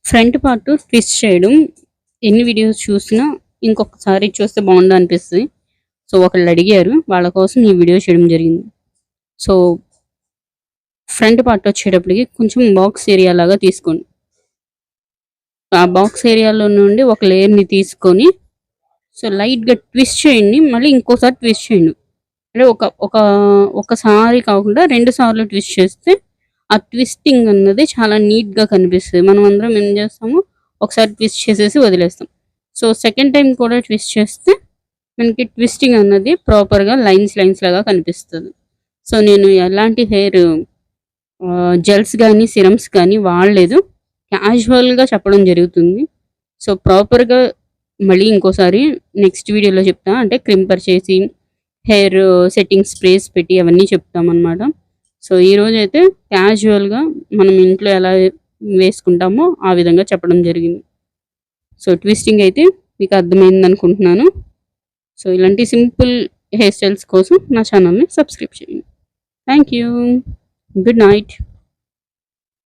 Front part twist చేయడం ఎన్ని videos చూసినా ఇంకొకసారి చూస్తే బాగుండు అనిపిస్తుంది. సో ఒకళ్ళు అడిగారు, వాళ్ళ కోసం ఈ వీడియో చేయడం జరిగింది. సో ఫ్రంట్ పార్ట్ వచ్చేటప్పటికి కొంచెం బాక్స్ ఏరియా లాగా తీసుకోండి. ఆ బాక్స్ ఏరియాలో నుండి ఒక లేయర్ని తీసుకొని సో లైట్గా ట్విస్ట్ చేయండి. మళ్ళీ ఇంకోసారి ట్విస్ట్ చేయండి. అంటే ఒకసారి కాకుండా 2 సార్లు ట్విస్ట్ చేస్తే ఆ ట్విస్టింగ్ అన్నది చాలా నీట్‌గా కనిపిస్తది. మనం అందరం ఏం చేస్తాము, ఒకసారి ట్విస్ట్ చేసేసి వదిలేస్తాం. సో సెకండ్ టైమ్ కూడా ట్విస్ట్ చేస్తే మనకి ట్విస్టింగ్ అన్నది ప్రాపర్‌గా లైన్స్ లాగా కనిపిస్తది. సో నేను ఎలాంటి జెల్స్ గానీ, సిరమ్స్ కానీ వాడలేదు. క్యాజువల్‌గా చెప్పడం జరుగుతుంది. సో ప్రాపర్‌గా మళ్ళీ ఇంకోసారి నెక్స్ట్ వీడియోలో చెప్తా. అంటే క్రింపర్ చేసి, హెయిర్ సెట్టింగ్ స్ప్రేస్ పెట్టి అవన్నీ చెప్తామనమాట. సో ఈరోజైతే క్యాజువల్‌గా మనం ఇంట్లో ఎలా వేసుకుంటామో ఆ విధంగా చెప్పడం జరిగింది. సో ట్విస్టింగ్ అయితే మీకు అర్థమైందనుకుంటున్నాను. సో ఇలాంటి సింపుల్ హెయిర్ స్టైల్స్ కోసం నా ఛానల్‌ని సబ్స్క్రైబ్ చేయండి. Thank you. Good night.